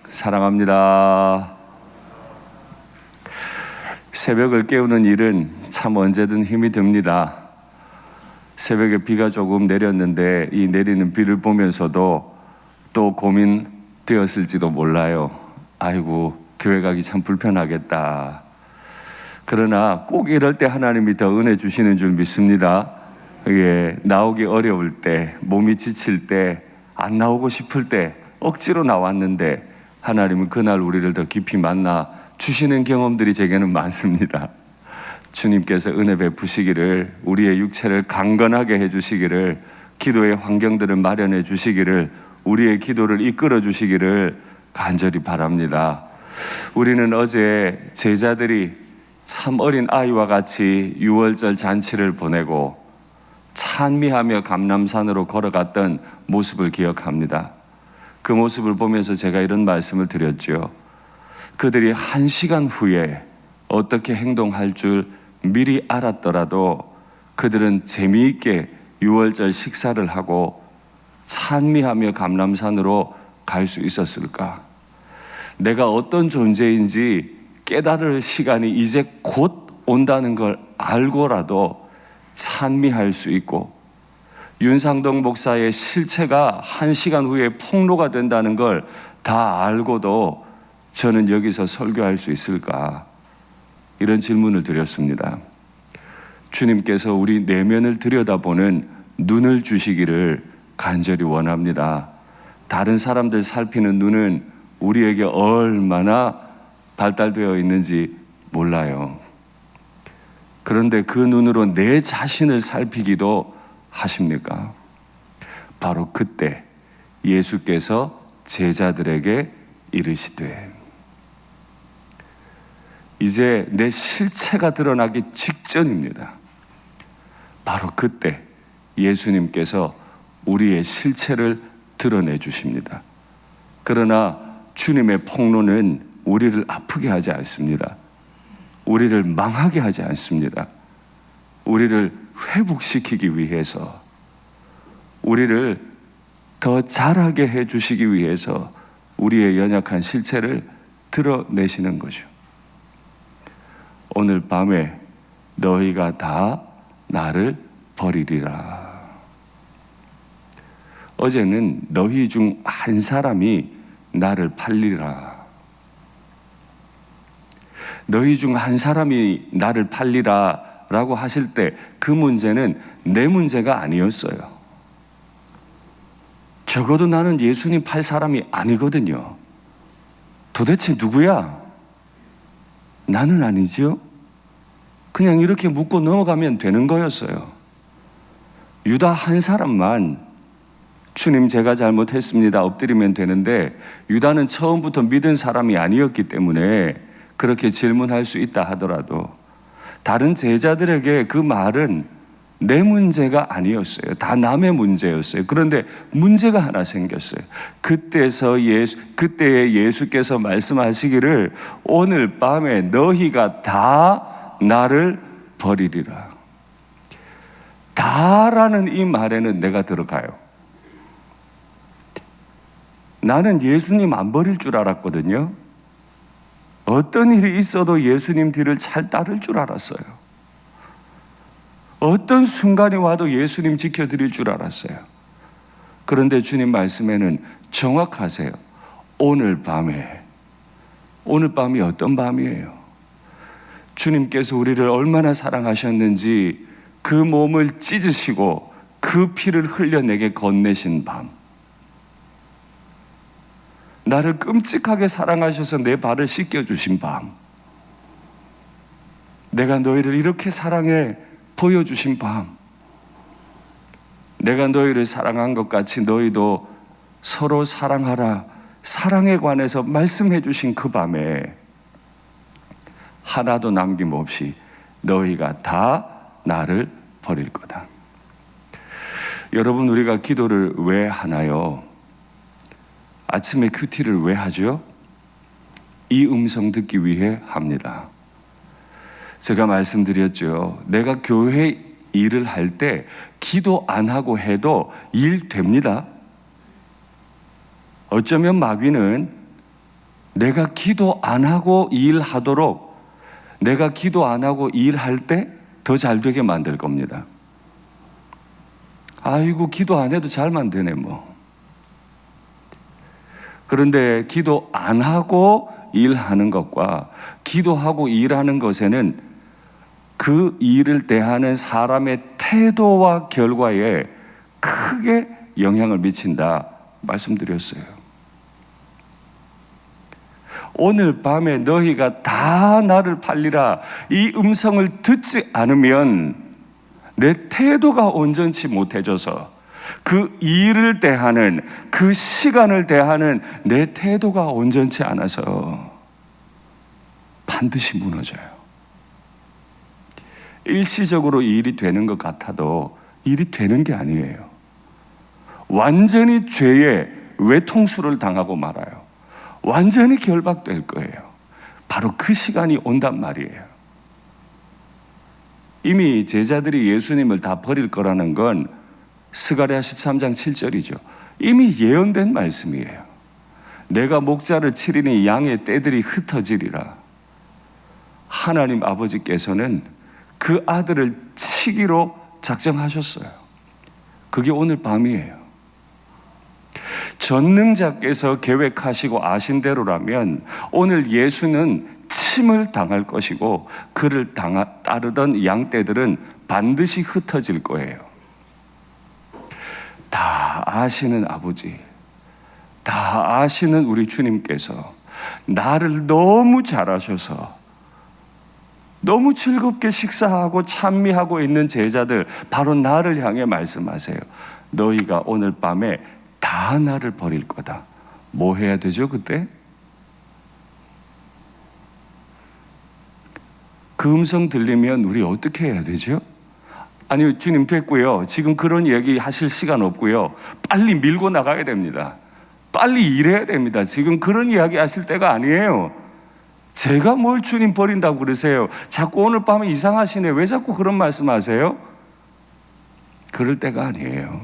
사랑합니다. 새벽을 깨우는 일은 참 언제든 힘이 듭니다. 새벽에 비가 조금 내렸는데 이 내리는 비를 보면서도 또 고민되었을지도 몰라요. 아이고, 교회 가기 참 불편하겠다. 그러나 꼭 이럴 때 하나님이 더 은혜 주시는 줄 믿습니다. 나오기 어려울 때, 몸이 지칠 때, 안 나오고 싶을 때 억지로 나왔는데 하나님은 그날 우리를 더 깊이 만나 주시는 경험들이 제게는 많습니다. 주님께서 은혜 베푸시기를, 우리의 육체를 강건하게 해주시기를, 기도의 환경들을 마련해 주시기를, 우리의 기도를 이끌어 주시기를 간절히 바랍니다. 우리는 어제 제자들이 참 어린 아이와 같이 유월절 잔치를 보내고 찬미하며 감람산으로 걸어갔던 모습을 기억합니다. 그 모습을 보면서 제가 이런 말씀을 드렸죠. 그들이 1시간 후에 어떻게 행동할 줄 미리 알았더라도 그들은 재미있게 유월절 식사를 하고 찬미하며 감람산으로 갈 수 있었을까? 내가 어떤 존재인지 깨달을 시간이 이제 곧 온다는 걸 알고라도 찬미할 수 있고, 윤상동 목사의 실체가 1시간 후에 폭로가 된다는 걸 다 알고도 저는 여기서 설교할 수 있을까? 이런 질문을 드렸습니다. 주님께서 우리 내면을 들여다보는 눈을 주시기를 간절히 원합니다. 다른 사람들 살피는 눈은 우리에게 얼마나 발달되어 있는지 몰라요. 그런데 그 눈으로 내 자신을 살피기도 하십니까? 바로 그때 예수께서 제자들에게 이르시되, 이제 내 실체가 드러나기 직전입니다. 바로 그때 예수님께서 우리의 실체를 드러내 주십니다. 그러나 주님의 폭로는 우리를 아프게 하지 않습니다. 우리를 망하게 하지 않습니다. 우리를 회복시키기 위해서, 우리를 더 잘하게 해주시기 위해서 우리의 연약한 실체를 드러내시는 거죠. 오늘 밤에 너희가 다 나를 버리리라. 어제는 너희 중 한 사람이 나를 팔리라. 너희 중 한 사람이 나를 팔리라 라고 하실 때 그 문제는 내 문제가 아니었어요. 적어도 나는 예수님 팔 사람이 아니거든요. 도대체 누구야? 나는 아니지요? 그냥 이렇게 묻고 넘어가면 되는 거였어요. 유다 한 사람만 주님 제가 잘못했습니다 엎드리면 되는데, 유다는 처음부터 믿은 사람이 아니었기 때문에 그렇게 질문할 수 있다 하더라도 다른 제자들에게 그 말은 내 문제가 아니었어요. 다 남의 문제였어요. 그런데 문제가 하나 생겼어요. 그때에 예수께서 말씀하시기를 오늘 밤에 너희가 다 나를 버리리라. 다라는 이 말에는 내가 들어가요. 나는 예수님 안 버릴 줄 알았거든요. 어떤 일이 있어도 예수님 뒤를 잘 따를 줄 알았어요. 어떤 순간이 와도 예수님 지켜드릴 줄 알았어요. 그런데 주님 말씀에는 정확하세요. 오늘 밤이 어떤 밤이에요? 주님께서 우리를 얼마나 사랑하셨는지 그 몸을 찢으시고 그 피를 흘려 내게 건네신 밤. 나를 끔찍하게 사랑하셔서 내 발을 씻겨주신 밤. 내가 너희를 이렇게 사랑해 보여주신 밤. 내가 너희를 사랑한 것 같이 너희도 서로 사랑하라. 사랑에 관해서 말씀해 주신 그 밤에 하나도 남김없이 너희가 다 나를 버릴 거다. 여러분, 우리가 기도를 왜 하나요? 아침에 큐티를 왜 하죠? 이 음성 듣기 위해 합니다. 제가 말씀드렸죠. 내가 교회 일을 할 때 기도 안 하고 해도 일 됩니다. 어쩌면 마귀는 내가 기도 안 하고 일하도록, 내가 기도 안 하고 일할 때 더 잘 되게 만들 겁니다. 아이고, 기도 안 해도 잘만 되네 뭐. 그런데 기도 안 하고 일하는 것과 기도하고 일하는 것에는 그 일을 대하는 사람의 태도와 결과에 크게 영향을 미친다 말씀드렸어요. 오늘 밤에 너희가 다 나를 팔리라 이 음성을 듣지 않으면 내 태도가 온전치 못해져서 그 일을 대하는, 그 시간을 대하는 내 태도가 온전치 않아서 반드시 무너져요. 일시적으로 일이 되는 것 같아도 일이 되는 게 아니에요. 완전히 죄의 외통수를 당하고 말아요. 완전히 결박될 거예요. 바로 그 시간이 온단 말이에요. 이미 제자들이 예수님을 다 버릴 거라는 건 스가랴 13장 7절이죠. 이미 예언된 말씀이에요. 내가 목자를 치리니 양의 떼들이 흩어지리라. 하나님 아버지께서는 그 아들을 치기로 작정하셨어요. 그게 오늘 밤이에요. 전능자께서 계획하시고 아신 대로라면 오늘 예수는 침을 당할 것이고 그를 따르던 양떼들은 반드시 흩어질 거예요. 다 아시는 아버지, 다 아시는 우리 주님께서 나를 너무 잘 아셔서 너무 즐겁게 식사하고 찬미하고 있는 제자들, 바로 나를 향해 말씀하세요. 너희가 오늘 밤에 다 나를 버릴 거다. 뭐 해야 되죠 그때? 그 음성 들리면 우리 어떻게 해야 되죠? 아니, 주님 됐고요. 지금 그런 얘기 하실 시간 없고요. 빨리 밀고 나가야 됩니다. 빨리 일해야 됩니다. 지금 그런 이야기 하실 때가 아니에요. 제가 뭘 주님 버린다고 그러세요? 자꾸 오늘 밤에 이상하시네. 왜 자꾸 그런 말씀 하세요? 그럴 때가 아니에요.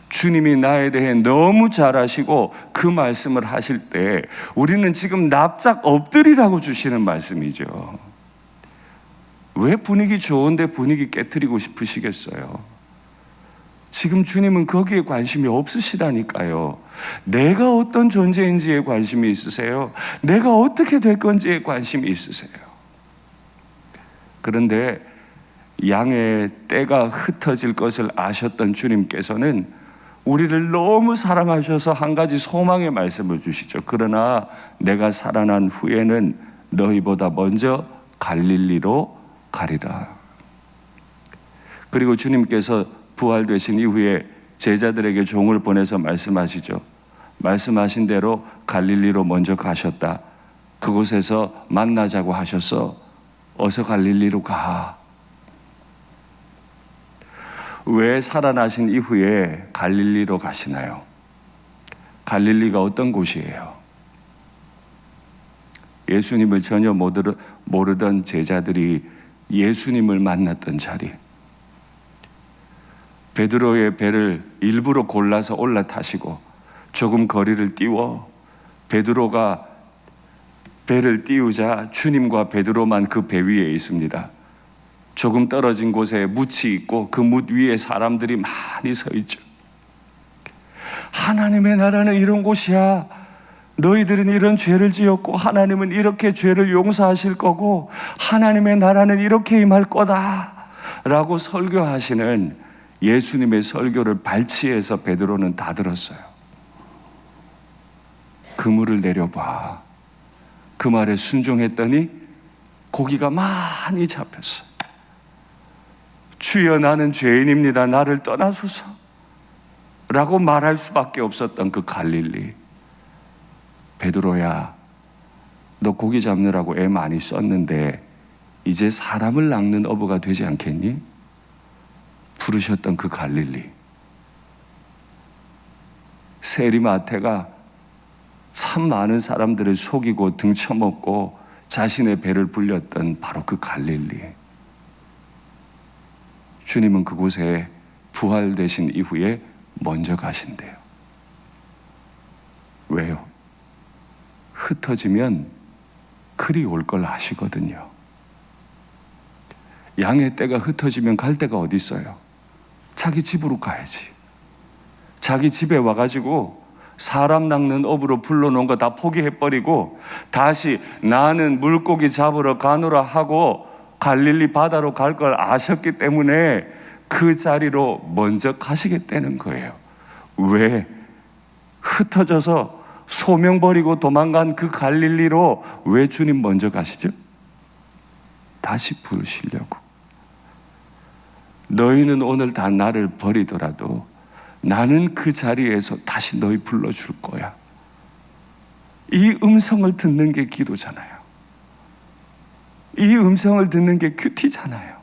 주님이 나에 대해 너무 잘 아시고 그 말씀을 하실 때 우리는 지금 납작 엎드리라고 주시는 말씀이죠. 왜 분위기 좋은데 분위기 깨트리고 싶으시겠어요? 지금 주님은 거기에 관심이 없으시다니까요. 내가 어떤 존재인지에 관심이 있으세요? 내가 어떻게 될 건지에 관심이 있으세요? 그런데 양의 떼가 흩어질 것을 아셨던 주님께서는 우리를 너무 사랑하셔서 한 가지 소망의 말씀을 주시죠. 그러나 내가 살아난 후에는 너희보다 먼저 갈릴리로 가리라. 그리고 주님께서 부활되신 이후에 제자들에게 종을 보내서 말씀하시죠. 말씀하신 대로 갈릴리로 먼저 가셨다. 그곳에서 만나자고 하셔서 어서 갈릴리로 가. 왜 살아나신 이후에 갈릴리로 가시나요? 갈릴리가 어떤 곳이에요? 예수님을 전혀 모르던 제자들이 예수님을 만났던 자리. 베드로의 배를 일부러 골라서 올라타시고 조금 거리를 띄워 베드로가 배를 띄우자 주님과 베드로만 그 배 위에 있습니다. 조금 떨어진 곳에 뭇이 있고 그 뭇 위에 사람들이 많이 서 있죠. 하나님의 나라는 이런 곳이야. 너희들은 이런 죄를 지었고 하나님은 이렇게 죄를 용서하실 거고 하나님의 나라는 이렇게 임할 거다 라고 설교하시는 예수님의 설교를 발치해서 베드로는 다 들었어요. 그물을 내려봐. 그 말에 순종했더니 고기가 많이 잡혔어요. 주여 나는 죄인입니다. 나를 떠나소서 라고 말할 수밖에 없었던 그 갈릴리. 베드로야, 너 고기 잡느라고 애 많이 썼는데 이제 사람을 낚는 어부가 되지 않겠니? 부르셨던 그 갈릴리. 세리마태가 참 많은 사람들을 속이고 등쳐먹고 자신의 배를 불렸던 바로 그 갈릴리. 주님은 그곳에 부활되신 이후에 먼저 가신대요. 왜요? 흩어지면 그리 올 걸 아시거든요. 양의 떼가 흩어지면 갈 데가 어디 있어요? 자기 집으로 가야지. 자기 집에 와가지고 사람 낚는 업으로 불러놓은 거 다 포기해버리고 다시 나는 물고기 잡으러 가노라 하고 갈릴리 바다로 갈 걸 아셨기 때문에 그 자리로 먼저 가시겠다는 거예요. 왜? 흩어져서 소명 버리고 도망간 그 갈릴리로 왜 주님 먼저 가시죠? 다시 부르시려고. 너희는 오늘 다 나를 버리더라도 나는 그 자리에서 다시 너희 불러줄 거야. 이 음성을 듣는 게 기도잖아요. 이 음성을 듣는 게 큐티잖아요.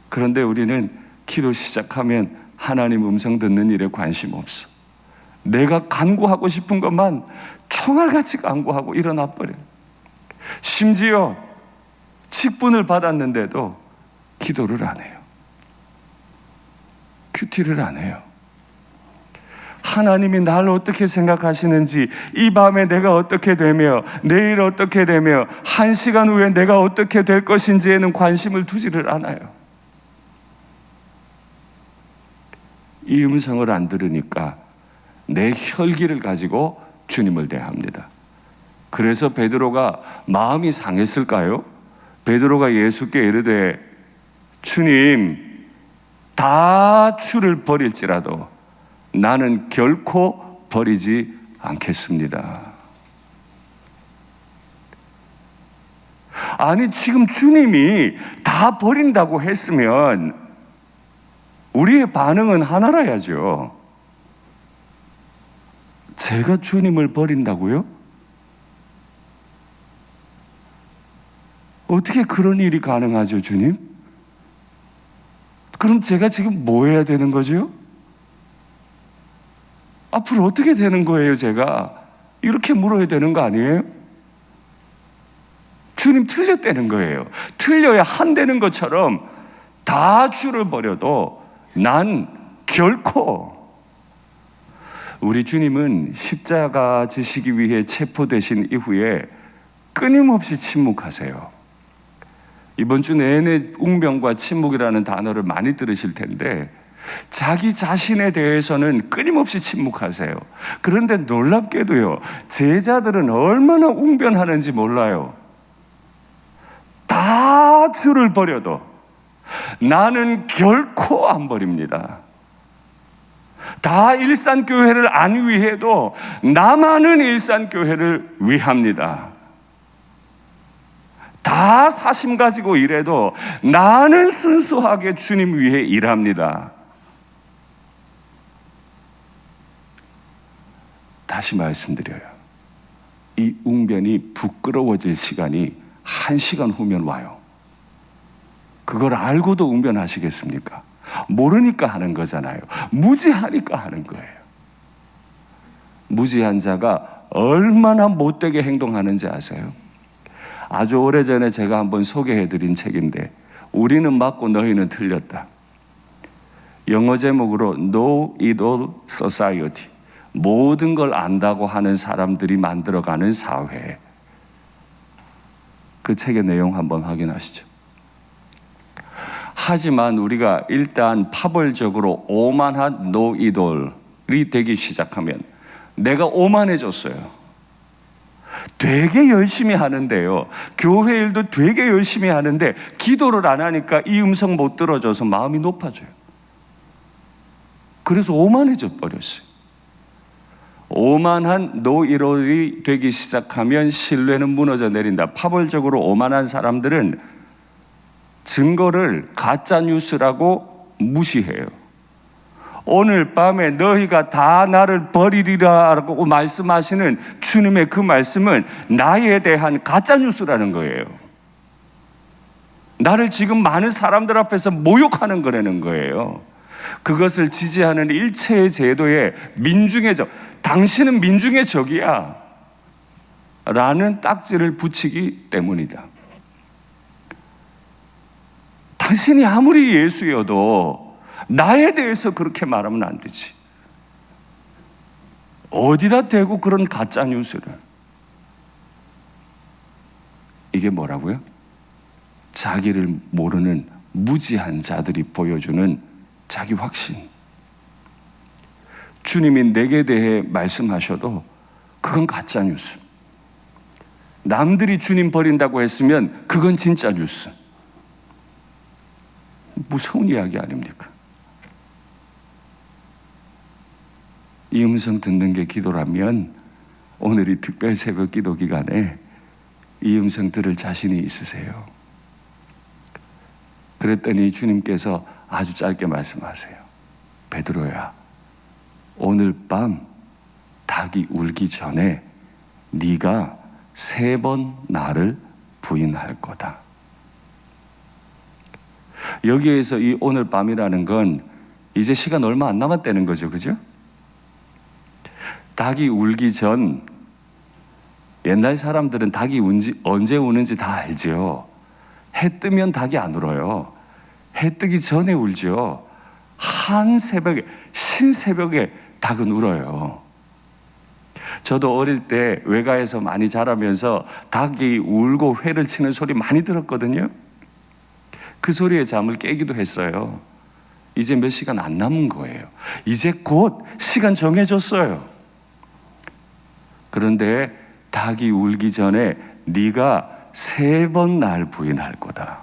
그런데 우리는 기도 시작하면 하나님 음성 듣는 일에 관심 없어. 내가 간구하고 싶은 것만 총알같이 간구하고 일어나 버려요. 심지어 직분을 받았는데도 기도를 안 해요. 큐티를 안 해요. 하나님이 나를 어떻게 생각하시는지, 이 밤에 내가 어떻게 되며 내일 어떻게 되며 1시간 후에 내가 어떻게 될 것인지에는 관심을 두지를 않아요. 이 음성을 안 들으니까 내 혈기를 가지고 주님을 대합니다. 그래서 베드로가 마음이 상했을까요? 베드로가 예수께 이르되 주님, 다 주를 버릴지라도 나는 결코 버리지 않겠습니다. 아니, 지금 주님이 다 버린다고 했으면 우리의 반응은 하나라야죠. 제가 주님을 버린다고요? 어떻게 그런 일이 가능하죠, 주님? 그럼 제가 지금 뭐 해야 되는 거죠? 앞으로 어떻게 되는 거예요, 제가? 이렇게 물어야 되는 거 아니에요? 주님 틀렸다는 거예요. 틀려야 한다는 것처럼 다 주를 버려도 난 결코. 우리 주님은 십자가 지시기 위해 체포되신 이후에 끊임없이 침묵하세요. 이번 주 내내 웅변과 침묵이라는 단어를 많이 들으실 텐데 자기 자신에 대해서는 끊임없이 침묵하세요. 그런데 놀랍게도요, 제자들은 얼마나 웅변하는지 몰라요. 다 주를 버려도 나는 결코 안 버립니다. 다 일산교회를 안 위해도 나만은 일산교회를 위합니다. 다 사심 가지고 일해도 나는 순수하게 주님 위해 일합니다. 다시 말씀드려요. 이 웅변이 부끄러워질 시간이 1시간 후면 와요. 그걸 알고도 웅변하시겠습니까? 모르니까 하는 거잖아요. 무지하니까 하는 거예요. 무지한 자가 얼마나 못되게 행동하는지 아세요? 아주 오래전에 제가 한번 소개해드린 책인데 우리는 맞고 너희는 틀렸다. 영어 제목으로 No Idol Society, 모든 걸 안다고 하는 사람들이 만들어가는 사회. 그 책의 내용 한번 확인하시죠. 하지만 우리가 일단 파벌적으로 오만한 No Idol이 되기 시작하면 내가 오만해졌어요. 되게 열심히 하는데요, 교회 일도 되게 열심히 하는데 기도를 안 하니까 이 음성 못 들어줘서 마음이 높아져요. 그래서 오만해져 버렸어요. 오만한 노이롤이 되기 시작하면 신뢰는 무너져 내린다. 파벌적으로 오만한 사람들은 증거를 가짜 뉴스라고 무시해요. 오늘 밤에 너희가 다 나를 버리리라고 말씀하시는 주님의 그 말씀은 나에 대한 가짜 뉴스라는 거예요. 나를 지금 많은 사람들 앞에서 모욕하는 거라는 거예요. 그것을 지지하는 일체의 제도의 민중의 적, 당신은 민중의 적이야 라는 딱지를 붙이기 때문이다. 당신이 아무리 예수여도 나에 대해서 그렇게 말하면 안 되지. 어디다 대고 그런 가짜 뉴스를. 이게 뭐라고요? 자기를 모르는 무지한 자들이 보여주는 자기 확신. 주님이 내게 대해 말씀하셔도 그건 가짜 뉴스. 남들이 주님 버린다고 했으면 그건 진짜 뉴스. 무서운 이야기 아닙니까? 이 음성 듣는 게 기도라면 오늘이 특별 새벽 기도 기간에 이 음성 들을 자신이 있으세요? 그랬더니 주님께서 아주 짧게 말씀하세요. 베드로야, 오늘 밤 닭이 울기 전에 네가 3번 나를 부인할 거다. 여기에서 이 오늘 밤이라는 건 이제 시간 얼마 안 남았다는 거죠. 그죠? 닭이 울기 전, 옛날 사람들은 닭이 언제 우는지 다 알죠. 해 뜨면 닭이 안 울어요. 해 뜨기 전에 울죠. 한 새벽에, 신새벽에 닭은 울어요. 저도 어릴 때 외가에서 많이 자라면서 닭이 울고 회를 치는 소리 많이 들었거든요. 그 소리에 잠을 깨기도 했어요. 이제 몇 시간 안 남은 거예요. 이제 곧 시간 정해졌어요. 그런데 닭이 울기 전에 네가 3번 날 부인할 거다.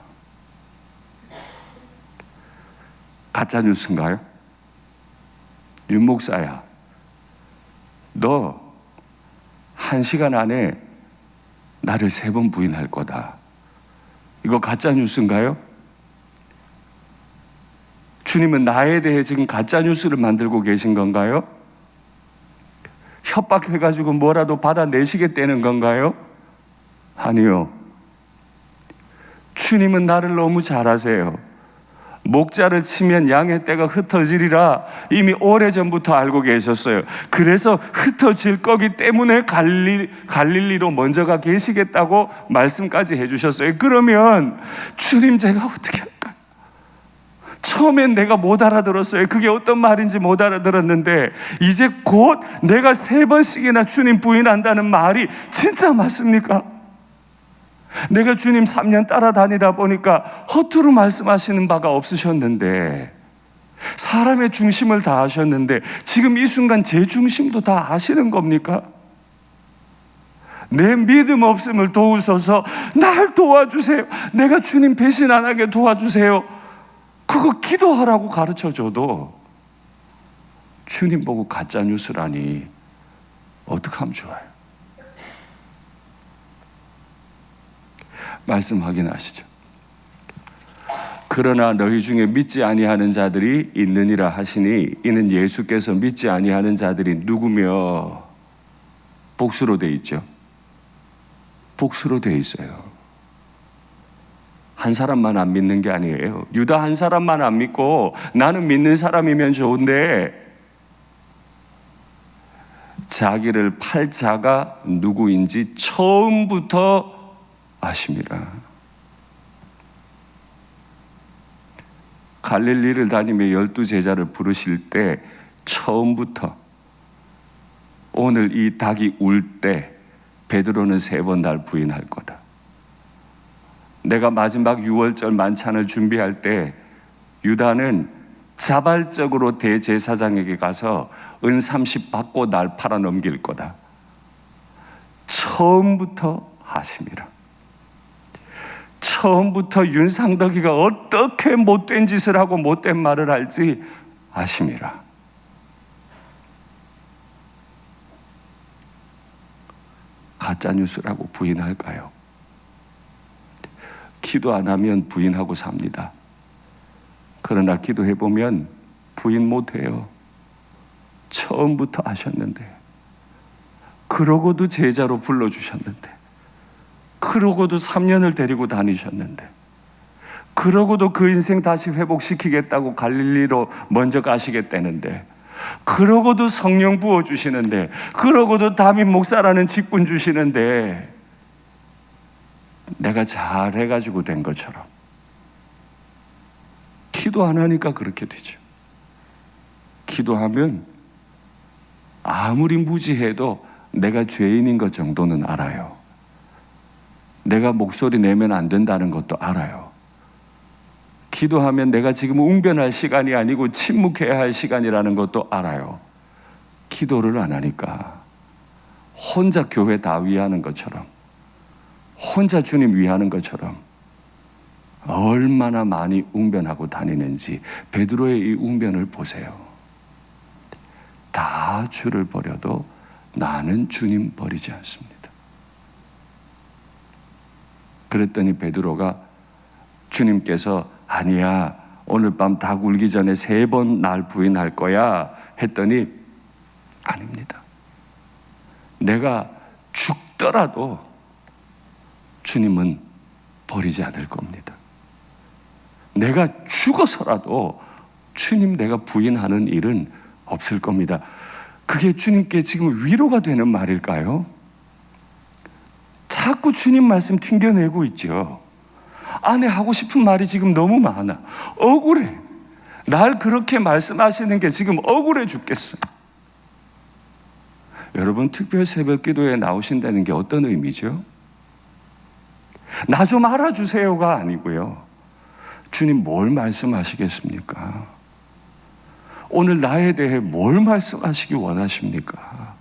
가짜 뉴스인가요? 윤 목사야, 너 1시간 안에 나를 3번 부인할 거다. 이거 가짜 뉴스인가요? 주님은 나에 대해 지금 가짜 뉴스를 만들고 계신 건가요? 협박해가지고 뭐라도 받아내시겠다는 건가요? 아니요. 주님은 나를 너무 잘 아세요. 목자를 치면 양의 떼가 흩어지리라 이미 오래전부터 알고 계셨어요. 그래서 흩어질 거기 때문에 갈릴리로 먼저 가 계시겠다고 말씀까지 해주셨어요. 그러면 주님, 제가 어떻게 할까요? 처음엔 내가 못 알아들었어요. 그게 어떤 말인지 못 알아들었는데 이제 곧 내가 3번씩이나 주님 부인한다는 말이 진짜 맞습니까? 내가 주님 3년 따라다니다 보니까 허투루 말씀하시는 바가 없으셨는데, 사람의 중심을 다 하셨는데 지금 이 순간 제 중심도 다 아시는 겁니까? 내 믿음 없음을 도우셔서 날 도와주세요. 내가 주님 배신 안 하게 도와주세요. 그거 기도하라고 가르쳐줘도 주님 보고 가짜 뉴스라니 어떡하면 좋아요? 말씀 확인하시죠. 그러나 너희 중에 믿지 아니하는 자들이 있느니라 하시니 이는 예수께서 믿지 아니하는 자들이 누구며, 복수로 돼 있죠. 복수로 돼 있어요. 한 사람만 안 믿는 게 아니에요. 유다 한 사람만 안 믿고 나는 믿는 사람이면 좋은데, 자기를 팔 자가 누구인지 처음부터 아십니다. 갈릴리를 다니며 12제자를 부르실 때 처음부터 오늘 이 닭이 울 때 베드로는 3번 날 부인할 거다. 내가 마지막 6월절 만찬을 준비할 때 유다는 자발적으로 대제사장에게 가서 은 30 받고 날 팔아 넘길 거다. 처음부터 아십니다. 처음부터 윤상덕이가 어떻게 못된 짓을 하고 못된 말을 할지 아십니다. 가짜 뉴스라고 부인할까요? 기도 안 하면 부인하고 삽니다. 그러나 기도해보면 부인 못해요. 처음부터 아셨는데, 그러고도 제자로 불러주셨는데, 그러고도 3년을 데리고 다니셨는데, 그러고도 그 인생 다시 회복시키겠다고 갈릴리로 먼저 가시겠다는데, 그러고도 성령 부어주시는데, 그러고도 다윗 목사라는 직분 주시는데, 내가 잘해가지고 된 것처럼 기도 안 하니까 그렇게 되죠. 기도하면 아무리 무지해도 내가 죄인인 것 정도는 알아요. 내가 목소리 내면 안 된다는 것도 알아요. 기도하면 내가 지금 웅변할 시간이 아니고 침묵해야 할 시간이라는 것도 알아요. 기도를 안 하니까 혼자 교회 다 위하는 것처럼, 혼자 주님 위하는 것처럼 얼마나 많이 웅변하고 다니는지 베드로의 이 웅변을 보세요. 다 주를 버려도 나는 주님 버리지 않습니다. 그랬더니 베드로가 주님께서 아니야, 오늘 밤 닭 울기 전에 3번 날 부인할 거야 했더니 아닙니다. 내가 죽더라도 주님은 버리지 않을 겁니다. 내가 죽어서라도 주님 내가 부인하는 일은 없을 겁니다. 그게 주님께 지금 위로가 되는 말일까요? 자꾸 주님 말씀 튕겨내고 있죠. 안에 하고 싶은 말이 지금 너무 많아. 억울해. 날 그렇게 말씀하시는 게 지금 억울해 죽겠어요. 여러분, 특별 새벽 기도에 나오신다는 게 어떤 의미죠? 나 좀 알아주세요가 아니고요. 주님 뭘 말씀하시겠습니까? 오늘 나에 대해 뭘 말씀하시기 원하십니까?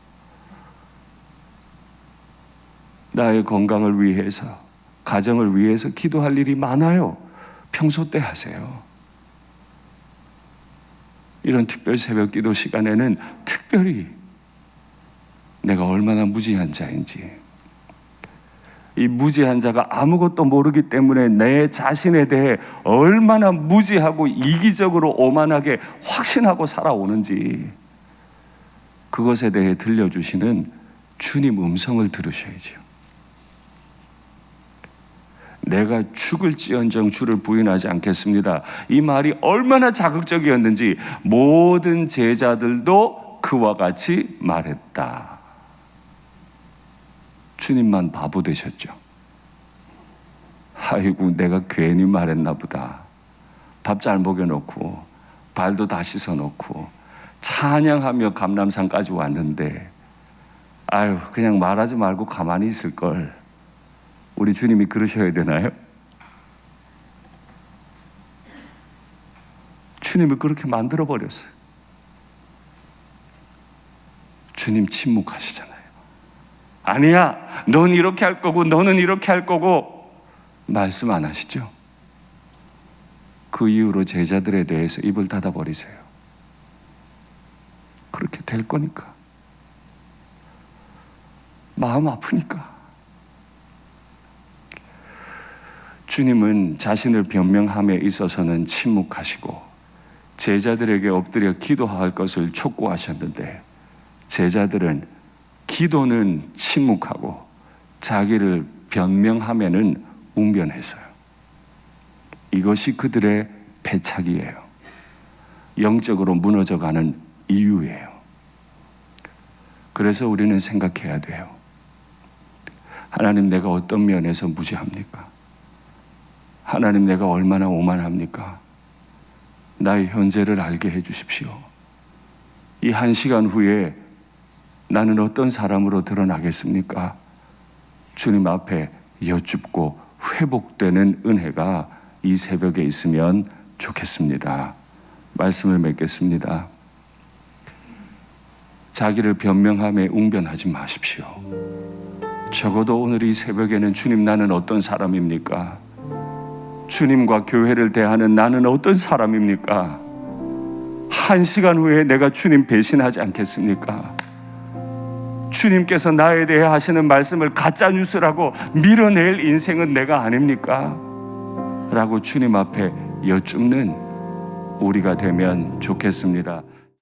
나의 건강을 위해서, 가정을 위해서 기도할 일이 많아요. 평소 때 하세요. 이런 특별 새벽 기도 시간에는 특별히 내가 얼마나 무지한 자인지, 이 무지한 자가 아무것도 모르기 때문에 내 자신에 대해 얼마나 무지하고 이기적으로 오만하게 확신하고 살아오는지, 그것에 대해 들려주시는 주님 음성을 들으셔야죠. 내가 죽을지언정 주를 부인하지 않겠습니다. 이 말이 얼마나 자극적이었는지 모든 제자들도 그와 같이 말했다. 주님만 바보 되셨죠. 아이고, 내가 괜히 말했나 보다. 밥 잘 먹여놓고 발도 다 씻어놓고 찬양하며 감람산까지 왔는데, 아유, 그냥 말하지 말고 가만히 있을걸. 우리 주님이 그러셔야 되나요? 주님을 그렇게 만들어버렸어요. 주님 침묵하시잖아요. 아니야, 넌 이렇게 할 거고 너는 이렇게 할 거고 말씀 안 하시죠? 그 이후로 제자들에 대해서 입을 닫아버리세요. 그렇게 될 거니까. 마음 아프니까. 주님은 자신을 변명함에 있어서는 침묵하시고 제자들에게 엎드려 기도할 것을 촉구하셨는데, 제자들은 기도는 침묵하고 자기를 변명함에는 웅변했어요. 이것이 그들의 패착이에요. 영적으로 무너져가는 이유예요. 그래서 우리는 생각해야 돼요. 하나님, 내가 어떤 면에서 무지합니까? 하나님, 내가 얼마나 오만합니까? 나의 현재를 알게 해주십시오. 이 1시간 후에 나는 어떤 사람으로 드러나겠습니까? 주님 앞에 여쭙고 회복되는 은혜가 이 새벽에 있으면 좋겠습니다. 말씀을 맺겠습니다. 자기를 변명함에 웅변하지 마십시오. 적어도 오늘 이 새벽에는 주님, 나는 어떤 사람입니까? 주님과 교회를 대하는 나는 어떤 사람입니까? 1시간 후에 내가 주님 배신하지 않겠습니까? 주님께서 나에 대해 하시는 말씀을 가짜 뉴스라고 밀어낼 인생은 내가 아닙니까? 라고 주님 앞에 여쭙는 우리가 되면 좋겠습니다.